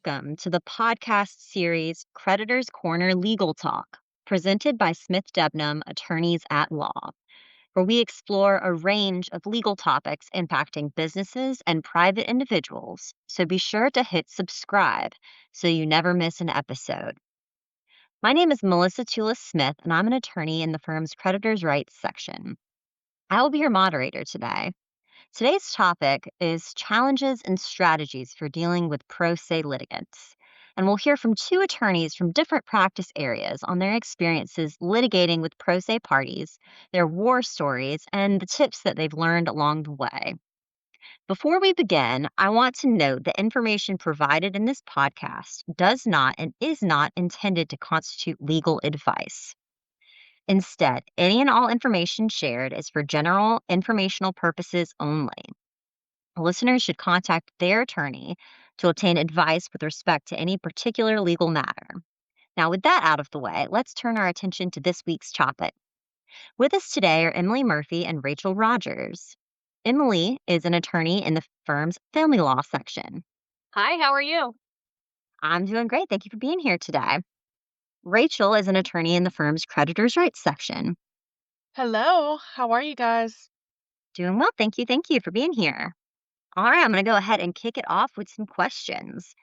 welcome to the podcast series Creditors Corner Legal Talk, presented by Smith Debnam Attorneys at Law, where we explore a range of legal topics impacting businesses and private individuals. So be sure to hit subscribe so you never miss an episode. My name is Melissa Tulis Smith, and I'm an attorney in the firm's Creditors' Rights section. I will be your moderator today. Today's topic is challenges and strategies for dealing with pro se litigants. And we'll hear from two attorneys from different practice areas on their experiences litigating with pro se parties, their war stories, and the tips that they've learned along the way. Before we begin, I want to note that information provided in this podcast does not and is not intended to constitute legal advice. Instead, any and all information shared is for general informational purposes only. Listeners should contact their attorney to obtain advice with respect to any particular legal matter. Now, with that out of the way, let's turn our attention to this week's topic. With us today are Emily Murphy and Rachel Rogers. Emily is an attorney in the firm's family law section. Hi, how are you? I'm doing great. Thank you for being here today. Rachel is an attorney in the firm's creditors' rights section. Hello, how are you guys? Doing well. Thank you. Thank you for being here. All right, I'm going to go ahead and kick it off with some questions.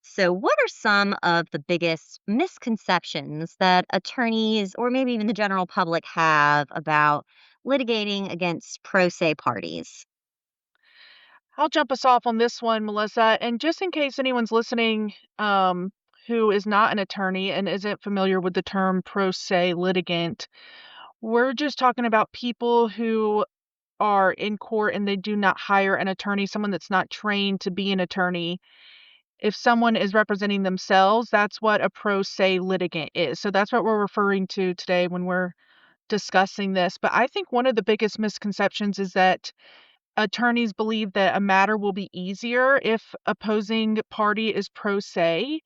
So, what are some of the biggest misconceptions that attorneys or maybe even the general public have about litigating against pro se parties? I'll jump us off on this one, Melissa. And just in case anyone's listening who is not an attorney and isn't familiar with the term pro se litigant, we're just talking about people who are in court and they do not hire an attorney, someone that's not trained to be an attorney. If someone is representing themselves, that's what a pro se litigant is. So that's what we're referring to today when we're discussing this. But I think one of the biggest misconceptions is that attorneys believe that a matter will be easier if opposing party is pro se.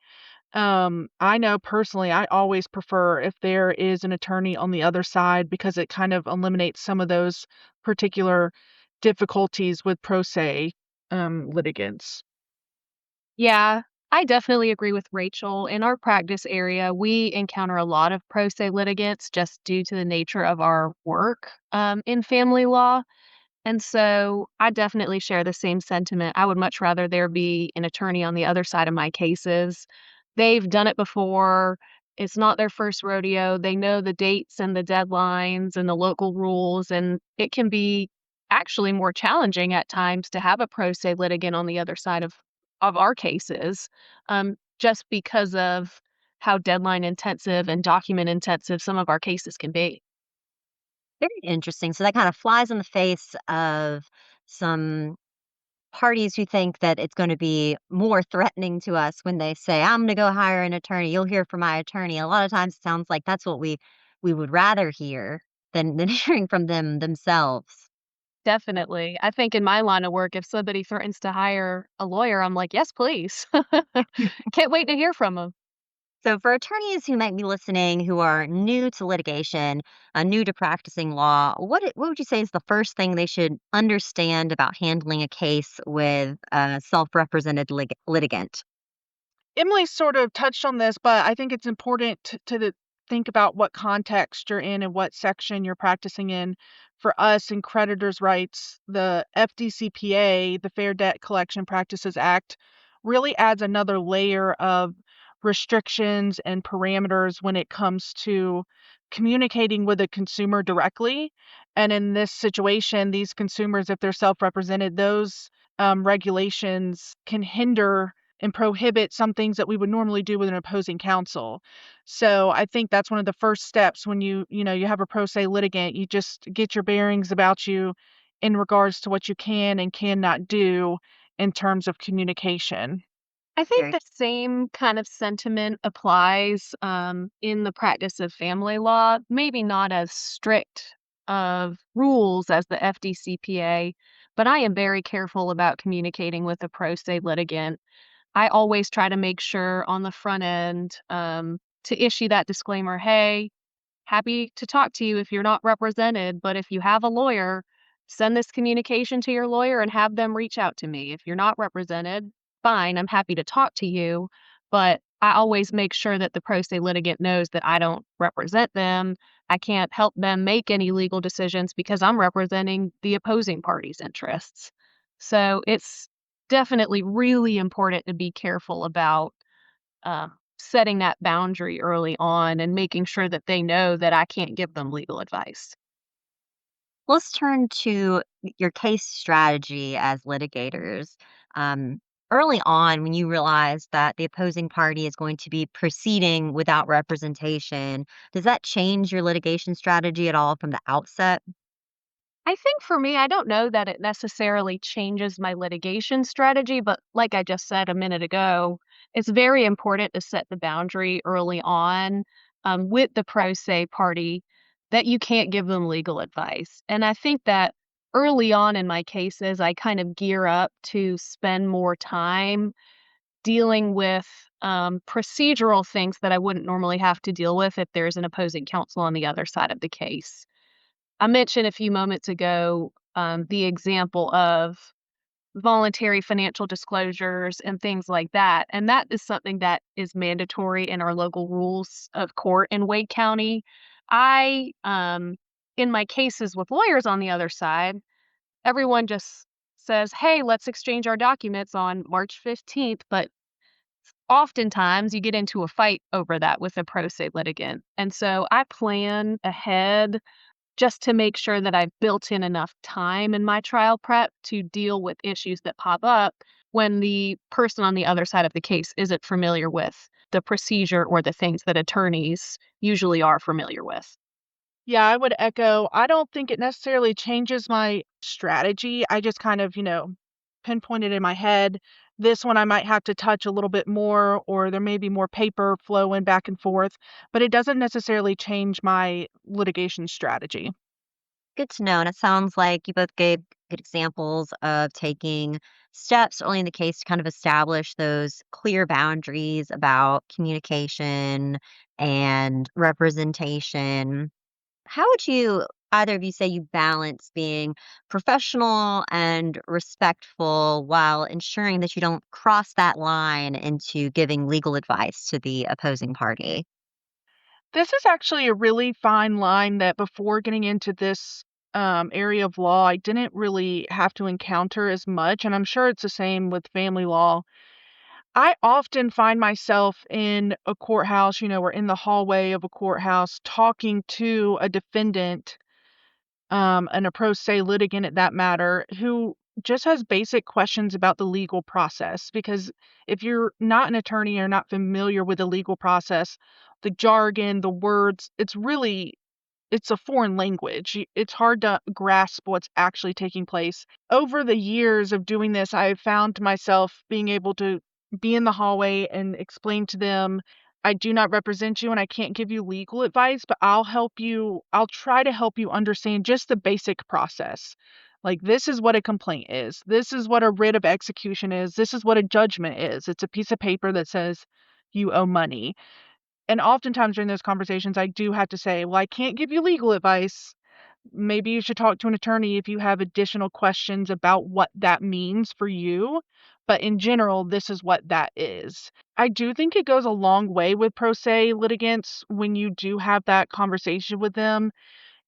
I know personally, I always prefer if there is an attorney on the other side because it kind of eliminates some of those particular difficulties with pro se litigants. Yeah, I definitely agree with Rachel. In our practice area, we encounter a lot of pro se litigants just due to the nature of our work in family law. And so I definitely share the same sentiment. I would much rather there be an attorney on the other side of my cases. They've done it before. It's not their first rodeo. They know the dates and the deadlines and the local rules. And it can be actually more challenging at times to have a pro se litigant on the other side of our cases, just because of how deadline intensive and document intensive some of our cases can be. Very interesting. So, that kind of flies in the face of some parties who think that it's going to be more threatening to us when they say, I'm going to go hire an attorney. You'll hear from my attorney. A lot of times it sounds like that's what we would rather hear than hearing from them themselves. Definitely. I think in my line of work, if somebody threatens to hire a lawyer, I'm like, yes, please. Can't wait to hear from them. So, for attorneys who might be listening who are new to litigation, new to practicing law, what would you say is the first thing they should understand about handling a case with a self-represented litigant? Emily sort of touched on this, but I think it's important think about what context you're in and what section you're practicing in. For us in creditors' rights, the FDCPA, the Fair Debt Collection Practices Act, really adds another layer of restrictions and parameters when it comes to communicating with a consumer directly. And in this situation, these consumers, if they're self-represented, those regulations can hinder and prohibit some things that we would normally do with an opposing counsel. So I think that's one of the first steps when you have a pro se litigant, you just get your bearings about you in regards to what you can and cannot do in terms of communication. I think Very the same kind of sentiment applies in the practice of family law, maybe not as strict of rules as the FDCPA, but I am very careful about communicating with a pro se litigant. I always try to make sure on the front end to issue that disclaimer, hey, happy to talk to you if you're not represented, but if you have a lawyer, send this communication to your lawyer and have them reach out to me. If you're not represented, fine. I'm happy to talk to you, but I always make sure that the pro se litigant knows that I don't represent them. I can't help them make any legal decisions because I'm representing the opposing party's interests. So it's definitely really important to be careful about setting that boundary early on and making sure that they know that I can't give them legal advice. Let's turn to your case strategy as litigators. Um, Early on, when you realize that the opposing party is going to be proceeding without representation, does that change your litigation strategy at all from the outset? I think for me, I don't know that it necessarily changes my litigation strategy, but like I just said a minute ago, it's very important to set the boundary early on with the pro se party that you can't give them legal advice. And I think that early on in my cases, I kind of gear up to spend more time dealing with procedural things that I wouldn't normally have to deal with if there's an opposing counsel on the other side of the case. I mentioned a few moments ago the example of voluntary financial disclosures and things like that. And that is something that is mandatory in our local rules of court in Wake County. In my cases with lawyers on the other side, everyone just says, hey, let's exchange our documents on March 15th. But oftentimes you get into a fight over that with a pro se litigant. And so I plan ahead just to make sure that I've built in enough time in my trial prep to deal with issues that pop up when the person on the other side of the case isn't familiar with the procedure or the things that attorneys usually are familiar with. Yeah, I would echo. I don't think it necessarily changes my strategy. I just kind of, pinpointed in my head. This one I might have to touch a little bit more, or there may be more paper flowing back and forth, but it doesn't necessarily change my litigation strategy. Good to know. And it sounds like you both gave good examples of taking steps early in the case to kind of establish those clear boundaries about communication and representation. How would you, either of you, say you balance being professional and respectful while ensuring that you don't cross that line into giving legal advice to the opposing party? This is actually a really fine line that before getting into this area of law, I didn't really have to encounter as much. And I'm sure it's the same with family law. I often find myself in a courthouse, or in the hallway of a courthouse talking to a defendant, and a pro se litigant at that matter, who just has basic questions about the legal process. Because if you're not an attorney or not familiar with the legal process, the jargon, the words, it's a foreign language. It's hard to grasp what's actually taking place. Over the years of doing this, I've found myself being able to be in the hallway and explain to them, I do not represent you and I can't give you legal advice, but I'll try to help you understand just the basic process. Like, this is what a complaint is. This is what a writ of execution is. This is what a judgment is. It's a piece of paper that says you owe money. And oftentimes during those conversations, I do have to say, well, I can't give you legal advice. Maybe you should talk to an attorney if you have additional questions about what that means for you. But in general, this is what that is. I do think it goes a long way with pro se litigants when you do have that conversation with them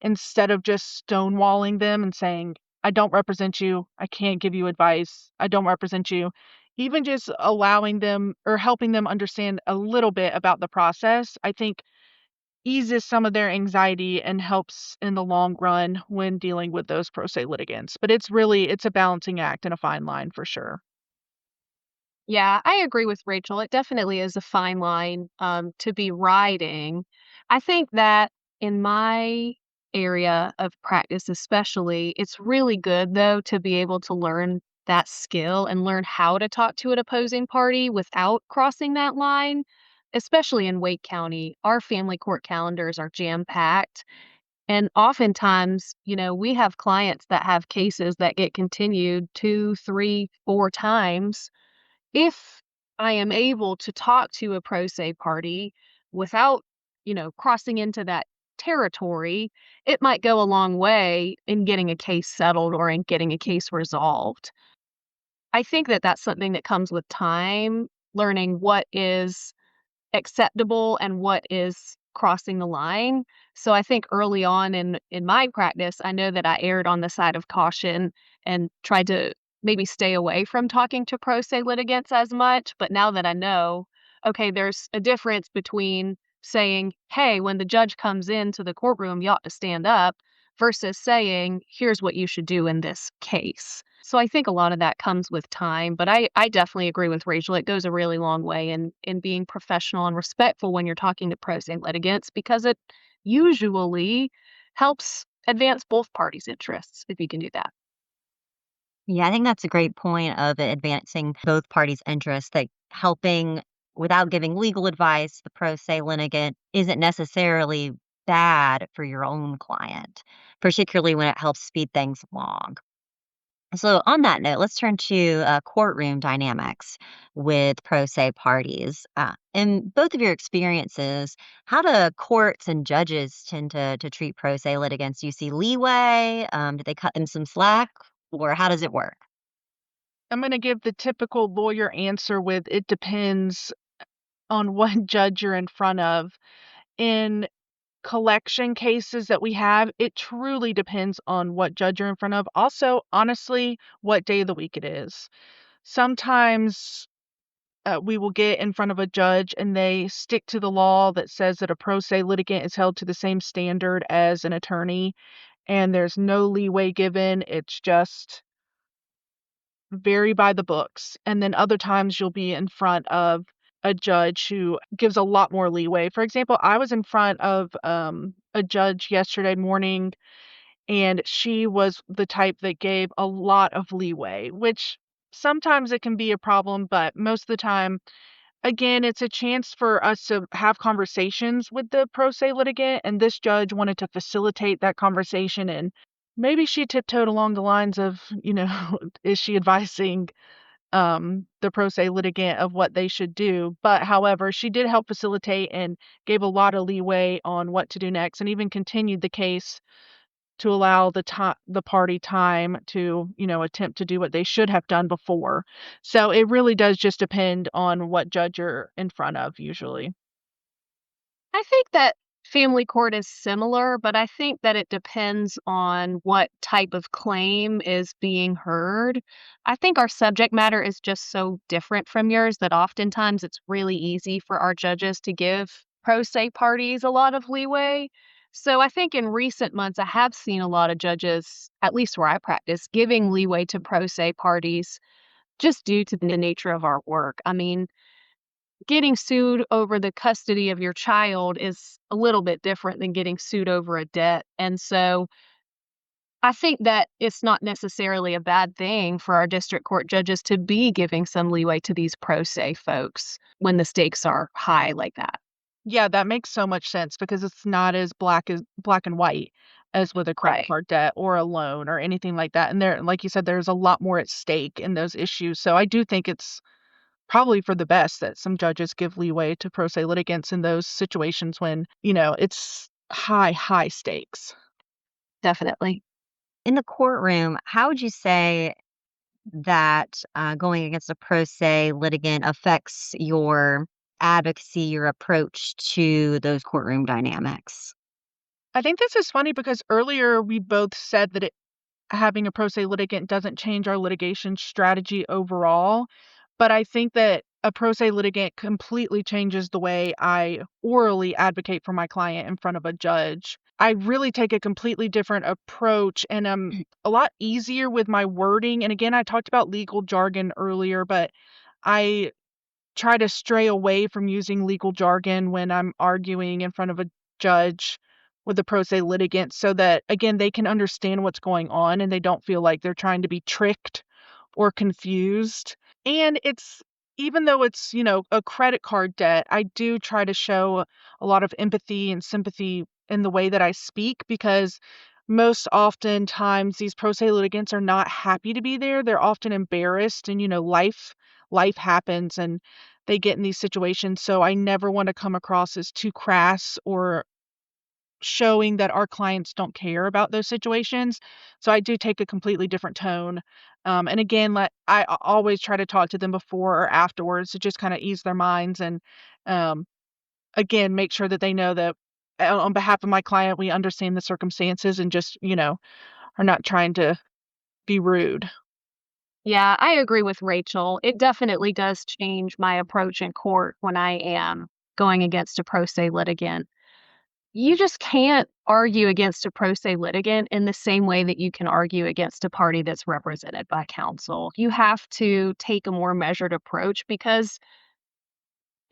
instead of just stonewalling them and saying, I don't represent you. I can't give you advice. I don't represent you. Even just allowing them or helping them understand a little bit about the process, I think eases some of their anxiety and helps in the long run when dealing with those pro se litigants. But it's a balancing act and a fine line for sure. Yeah, I agree with Rachel. It definitely is a fine line to be riding. I think that in my area of practice, especially, it's really good, though, to be able to learn that skill and learn how to talk to an opposing party without crossing that line, especially in Wake County. Our family court calendars are jam packed. And oftentimes, we have clients that have cases that get continued two, three, four times. If I am able to talk to a pro se party without, crossing into that territory, it might go a long way in getting a case settled or in getting a case resolved. I think that that's something that comes with time, learning what is acceptable and what is crossing the line. So I think early on in my practice, I know that I erred on the side of caution and tried to maybe stay away from talking to pro se litigants as much. But now that I know, okay, there's a difference between saying, hey, when the judge comes into the courtroom, you ought to stand up, versus saying, here's what you should do in this case. So I think a lot of that comes with time, but I definitely agree with Rachel. It goes a really long way in being professional and respectful when you're talking to pro se litigants, because it usually helps advance both parties' interests if you can do that. Yeah, I think that's a great point of advancing both parties' interests, that helping without giving legal advice, the pro se litigant isn't necessarily bad for your own client, particularly when it helps speed things along. So, on that note, let's turn to courtroom dynamics with pro se parties. In both of your experiences, how do courts and judges tend to treat pro se litigants? Do you see leeway? Do they cut them some slack? Or how does it work? I'm going to give the typical lawyer answer with it depends on what judge you're in front of. In collection cases that we have, it truly depends on what judge you're in front of. Also, honestly, what day of the week it is. Sometimes we will get in front of a judge and they stick to the law that says that a pro se litigant is held to the same standard as an attorney, and there's no leeway given. It's just very by the books. And then other times you'll be in front of a judge who gives a lot more leeway. For example, I was in front of a judge yesterday morning, and she was the type that gave a lot of leeway, which sometimes it can be a problem, but most of the time, again, it's a chance for us to have conversations with the pro se litigant, and this judge wanted to facilitate that conversation. And maybe she tiptoed along the lines of, is she advising the pro se litigant of what they should do? But however, she did help facilitate and gave a lot of leeway on what to do next, and even continued the case to allow the party time to, attempt to do what they should have done before. So it really does just depend on what judge you're in front of usually. I think that family court is similar, but I think that it depends on what type of claim is being heard. I think our subject matter is just so different from yours that oftentimes it's really easy for our judges to give pro se parties a lot of leeway. So I think in recent months, I have seen a lot of judges, at least where I practice, giving leeway to pro se parties just due to the nature of our work. I mean, getting sued over the custody of your child is a little bit different than getting sued over a debt. And so I think that it's not necessarily a bad thing for our district court judges to be giving some leeway to these pro se folks when the stakes are high like that. Yeah, that makes so much sense because it's not as black and white as with a credit Right. card debt or a loan or anything like that. And there, like you said, there's a lot more at stake in those issues. So I do think it's probably for the best that some judges give leeway to pro se litigants in those situations when, it's high stakes. Definitely. In the courtroom, how would you say that going against a pro se litigant affects your advocacy, your approach to those courtroom dynamics? I think this is funny because earlier we both said that having a pro se litigant doesn't change our litigation strategy overall. But I think that a pro se litigant completely changes the way I orally advocate for my client in front of a judge. I really take a completely different approach, and I'm a lot easier with my wording. And again, I talked about legal jargon earlier, but I try to stray away from using legal jargon when I'm arguing in front of a judge with a pro se litigant so that, again, they can understand what's going on and they don't feel like they're trying to be tricked or confused. And it's even though it's, a credit card debt, I do try to show a lot of empathy and sympathy in the way that I speak because most oftentimes these pro se litigants are not happy to be there. They're often embarrassed and, life happens and they get in these situations. So I never want to come across as too crass or showing that our clients don't care about those situations. So I do take a completely different tone. And again, always try to talk to them before or afterwards to just kind of ease their minds and, um, again, make sure that they know that on behalf of my client, we understand the circumstances and just, are not trying to be rude. Yeah, I agree with Rachel. It definitely does change my approach in court when I am going against a pro se litigant. You just can't argue against a pro se litigant in the same way that you can argue against a party that's represented by counsel. You have to take a more measured approach because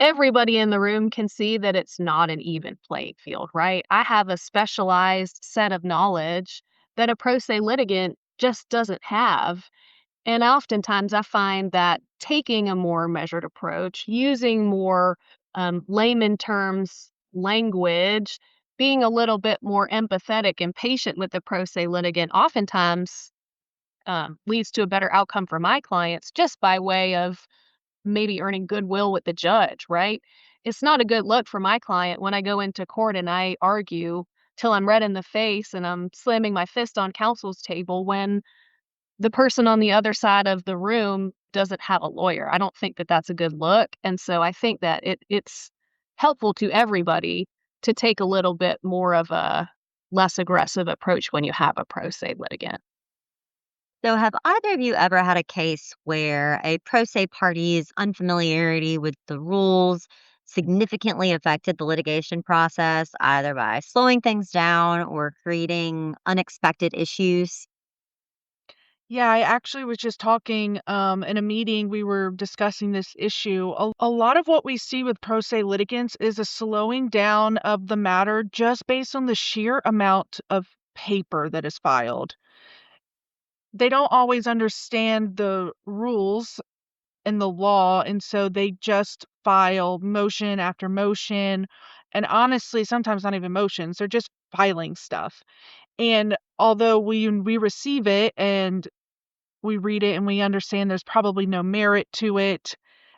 everybody in the room can see that it's not an even playing field, right? I have a specialized set of knowledge that a pro se litigant just doesn't have. And oftentimes I find that taking a more measured approach, using more layman terms language, being a little bit more empathetic and patient with the pro se litigant, oftentimes leads to a better outcome for my clients just by way of maybe earning goodwill with the judge, right? It's not a good look for my client when I go into court and I argue till I'm red in the face and I'm slamming my fist on counsel's table when the person on the other side of the room doesn't have a lawyer. I don't think that that's a good look, and so I think that it's helpful to everybody to take a little bit more of a less aggressive approach when you have a pro se litigant. So, have either of you ever had a case where a pro se party's unfamiliarity with the rules significantly affected the litigation process, either by slowing things down or creating unexpected issues? Yeah, I actually was just talking in a meeting. We were discussing this issue. A lot of what we see with pro se litigants is a slowing down of the matter just based on the sheer amount of paper that is filed. They don't always understand the rules and the law, and so they just file motion after motion. And honestly, sometimes not even motions, they're just filing stuff. And although we receive it and we read it and we understand there's probably no merit to it.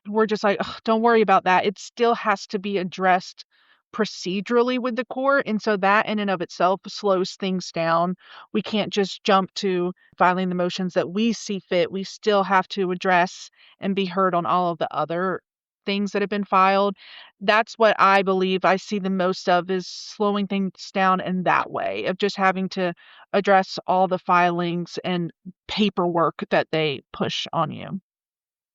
We're just like, "Ugh, don't worry about that." It still has to be addressed procedurally with the court. And so that in and of itself slows things down. We can't just jump to filing the motions that we see fit. We still have to address and be heard on all of the other things that have been filed. That's what I believe I see the most of is slowing things down in that way of just having to address all the filings and paperwork that they push on you.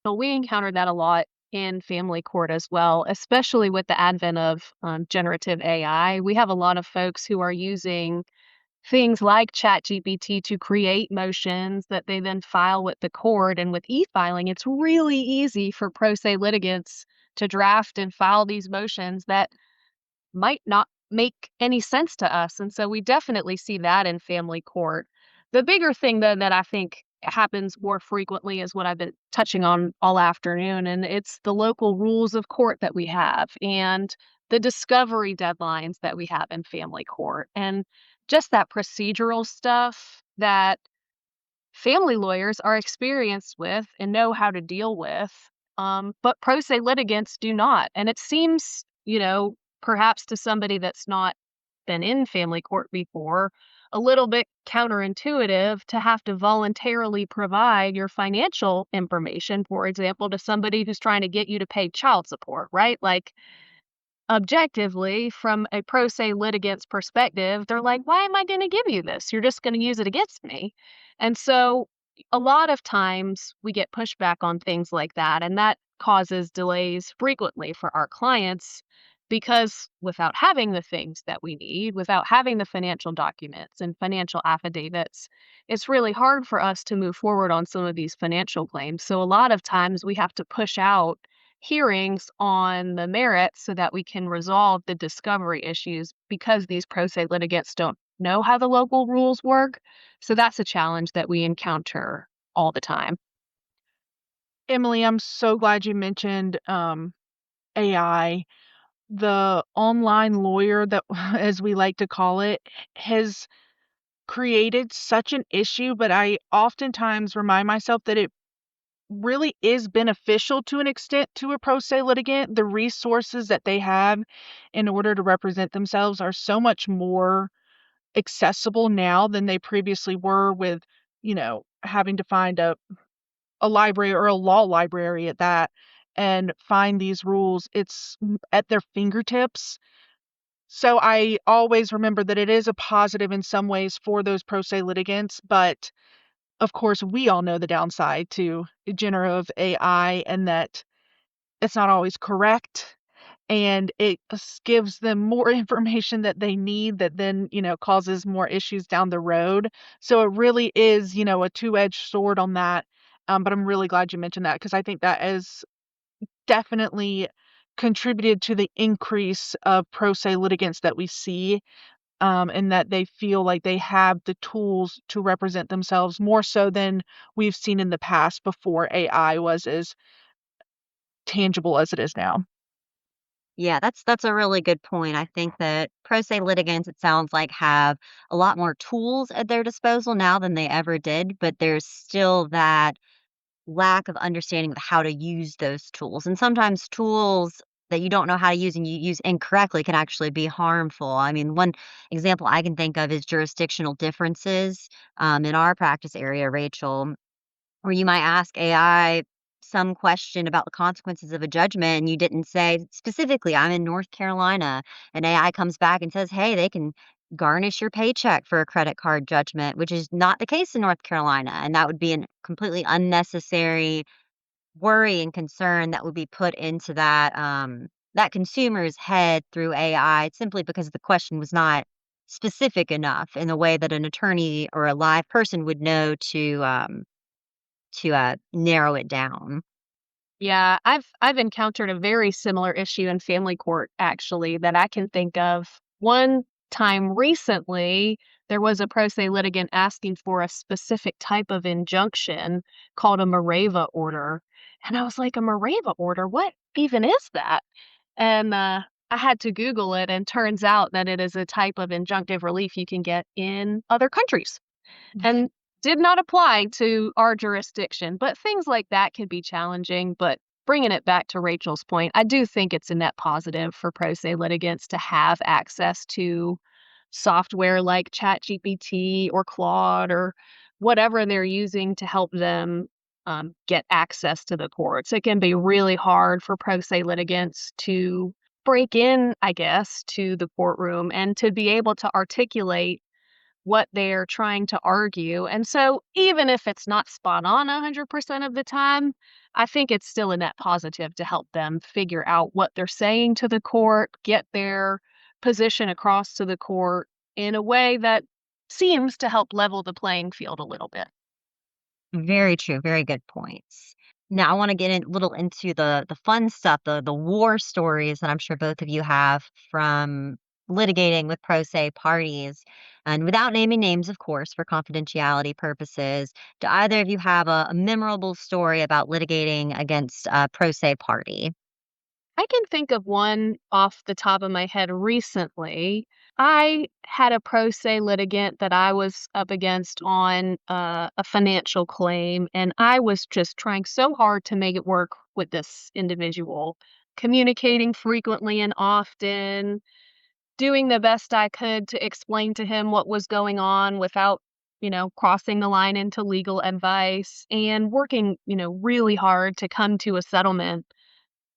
So we encounter that a lot in family court as well, especially with the advent of generative AI. We have a lot of folks who are using things like ChatGPT to create motions that they then file with the court. And with e-filing, it's really easy for pro se litigants to draft and file these motions that might not make any sense to us. And so we definitely see that in family court. The bigger thing, though, that I think happens more frequently is what I've been touching on all afternoon, and it's the local rules of court that we have and the discovery deadlines that we have in family court, and just that procedural stuff that family lawyers are experienced with and know how to deal with, but pro se litigants do not. And it seems, perhaps to somebody that's not been in family court before, a little bit counterintuitive to have to voluntarily provide your financial information, for example, to somebody who's trying to get you to pay child support, right? Like, objectively, from a pro se litigant's perspective, they're like, why am I going to give you this? You're just going to use it against me. And so a lot of times we get pushback on things like that. And that causes delays frequently for our clients because without having the things that we need, without having the financial documents and financial affidavits, it's really hard for us to move forward on some of these financial claims. So a lot of times we have to push out hearings on the merits so that we can resolve the discovery issues because these pro se litigants don't know how the local rules work. So that's a challenge that we encounter all the time. Emily, I'm so glad you mentioned AI. The online lawyer that, as we like to call it, has created such an issue, but I oftentimes remind myself that it really is beneficial to an extent to a pro se litigant. The resources that they have in order to represent themselves are so much more accessible now than they previously were with, having to find a library or a law library at that and find these rules. It's at their fingertips. So I always remember that it is a positive in some ways for those pro se litigants, but of course, we all know the downside to generative AI and that it's not always correct and it gives them more information that they need that then, causes more issues down the road. So it really is, a two-edged sword on that. But I'm really glad you mentioned that because I think that has definitely contributed to the increase of pro se litigants that we see, and that they feel like they have the tools to represent themselves more so than we've seen in the past before AI was as tangible as it is now. Yeah, that's a really good point. I think that pro se litigants, it sounds like, have a lot more tools at their disposal now than they ever did, but there's still that lack of understanding of how to use those tools. And sometimes tools that you don't know how to use and you use incorrectly can actually be harmful. I mean, one example I can think of is jurisdictional differences in our practice area, Rachel, where you might ask AI some question about the consequences of a judgment and you didn't say specifically, I'm in North Carolina, and AI comes back and says, hey, they can garnish your paycheck for a credit card judgment, which is not the case in North Carolina. And that would be a completely unnecessary worry and concern that would be put into that consumer's head through AI simply because the question was not specific enough in the way that an attorney or a live person would know to narrow it down. Yeah, I've encountered a very similar issue in family court actually that I can think of. One time recently, there was a pro se litigant asking for a specific type of injunction called a Mareva order. And I was like, a Mareva order? What even is that? And I had to Google it, and turns out that it is a type of injunctive relief you can get in other countries and did not apply to our jurisdiction. But things like that can be challenging. But bringing it back to Rachel's point, I do think it's a net positive for pro se litigants to have access to software like ChatGPT or Claude or whatever they're using to help them get access to the courts. It can be really hard for pro se litigants to break in, I guess, to the courtroom and to be able to articulate what they're trying to argue. And so even if it's not spot on 100% of the time, I think it's still a net positive to help them figure out what they're saying to the court, get their position across to the court in a way that seems to help level the playing field a little bit. Very true, very good points. Now I wanna get in a little into the fun stuff, the war stories that I'm sure both of you have from litigating with pro se parties. And without naming names, of course, for confidentiality purposes, do either of you have a memorable story about litigating against a pro se party? I can think of one off the top of my head recently. I had a pro se litigant that I was up against on a financial claim, and I was just trying so hard to make it work with this individual, communicating frequently and often, doing the best I could to explain to him what was going on without, crossing the line into legal advice, and working, really hard to come to a settlement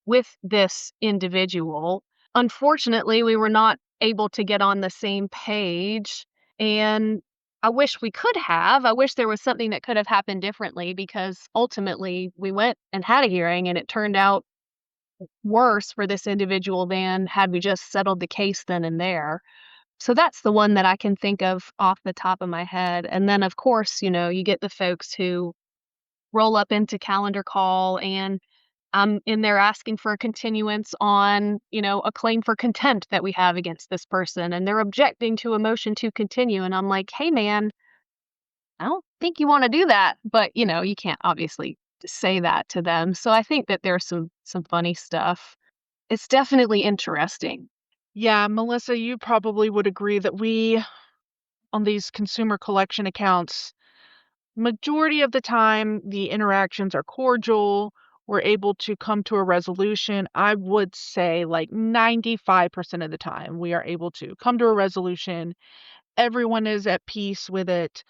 with this individual. Unfortunately, we were not able to get on the same page, and I wish we could have. I wish there was something that could have happened differently because ultimately we went and had a hearing and it turned out worse for this individual than had we just settled the case then and there. So that's the one that I can think of off the top of my head. And then, of course, you get the folks who roll up into calendar call and I'm in there asking for a continuance on, a claim for contempt that we have against this person, and they're objecting to a motion to continue. And I'm like, hey, man, I don't think you want to do that. But, you can't obviously say that to them. So I think that there's some funny stuff. It's definitely interesting. Yeah, Melissa, you probably would agree that we, on these consumer collection accounts, majority of the time, the interactions are cordial. We're able to come to a resolution. I would say like 95% of the time, we are able to come to a resolution. Everyone is at peace with it.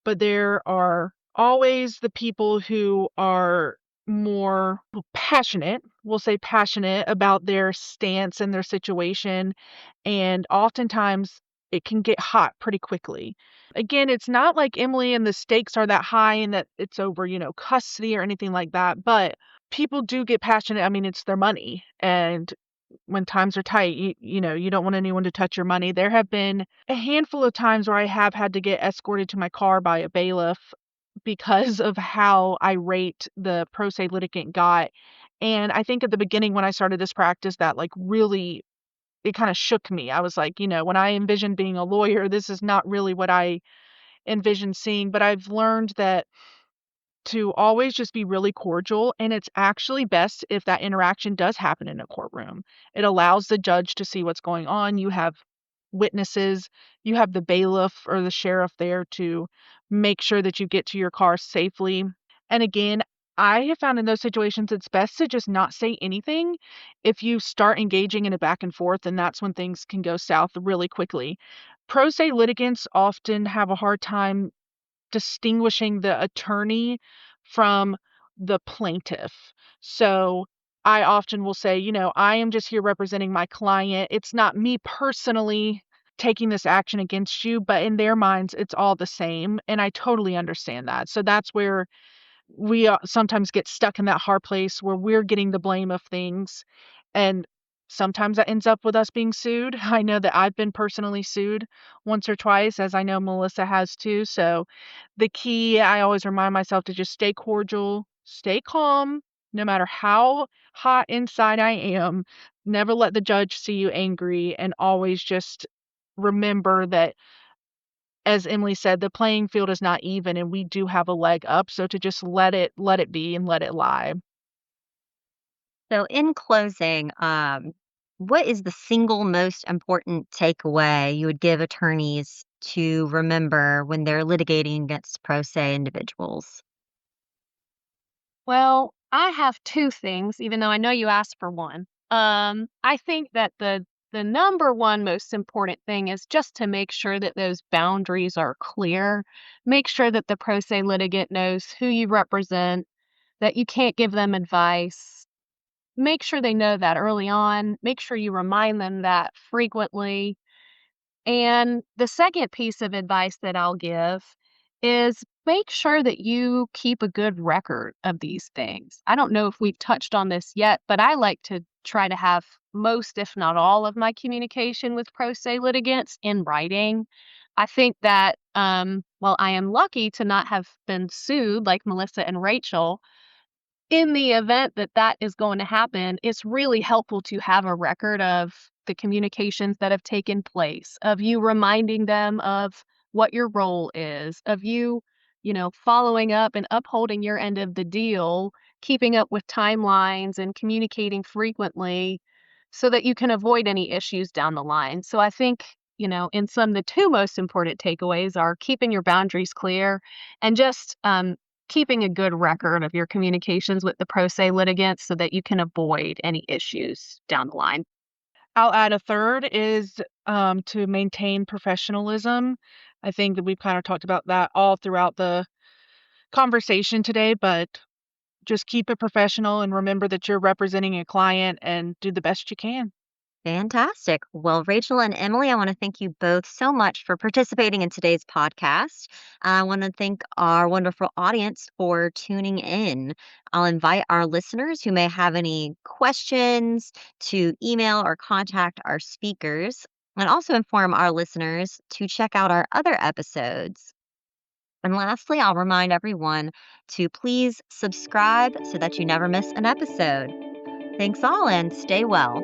But there are always the people who are more passionate, we'll say passionate about their stance and their situation. And oftentimes it can get hot pretty quickly. Again, it's not like Emily and the stakes are that high and that it's over, custody or anything like that. But people do get passionate. I mean, it's their money. And when times are tight, you don't want anyone to touch your money. There have been a handful of times where I have had to get escorted to my car by a bailiff because of how irate the pro se litigant got. And I think at the beginning when I started this practice, that like really it kind of shook me. I was like, when I envisioned being a lawyer, this is not really what I envisioned seeing. But I've learned that to always just be really cordial. And it's actually best if that interaction does happen in a courtroom. It allows the judge to see what's going on. You have witnesses, you have the bailiff or the sheriff there to make sure that you get to your car safely. And again, I have found in those situations it's best to just not say anything. If you start engaging in a back and forth, and that's when things can go south really quickly. Pro se litigants often have a hard time distinguishing the attorney from the plaintiff. So I often will say, I am just here representing my client. It's not me personally taking this action against you, but in their minds, it's all the same. And I totally understand that. So that's where we sometimes get stuck in that hard place where we're getting the blame of things. And sometimes that ends up with us being sued. I know that I've been personally sued once or twice, as I know Melissa has too. So the key, I always remind myself to just stay cordial, stay calm, no matter how hot inside I am. Never let the judge see you angry, and always just remember that, as Emily said, the playing field is not even and we do have a leg up. So to just let it be and let it lie. So, in closing, what is the single most important takeaway you would give attorneys to remember when they're litigating against pro se individuals? Well, I have 2 things, even though I know you asked for 1. I think that the number 1 most important thing is just to make sure that those boundaries are clear. Make sure that the pro se litigant knows who you represent, that you can't give them advice. Make sure they know that early on. Make sure you remind them that frequently. And the second piece of advice that I'll give is make sure that you keep a good record of these things. I don't know if we've touched on this yet, but I like to try to have most, if not all, of my communication with pro se litigants in writing. I think that while I am lucky to not have been sued like Melissa and Rachel, in the event that that is going to happen, it's really helpful to have a record of the communications that have taken place, of you reminding them of what your role is, of you, following up and upholding your end of the deal, keeping up with timelines and communicating frequently so that you can avoid any issues down the line. So I think, in sum, the 2 most important takeaways are keeping your boundaries clear and just keeping a good record of your communications with the pro se litigants so that you can avoid any issues down the line. I'll add a third is to maintain professionalism. I think that we've kind of talked about that all throughout the conversation today, but just keep it professional and remember that you're representing a client and do the best you can. Fantastic. Well, Rachel and Emily, I want to thank you both so much for participating in today's podcast. I want to thank our wonderful audience for tuning in. I'll invite our listeners who may have any questions to email or contact our speakers, and also inform our listeners to check out our other episodes. And lastly, I'll remind everyone to please subscribe so that you never miss an episode. Thanks all and stay well.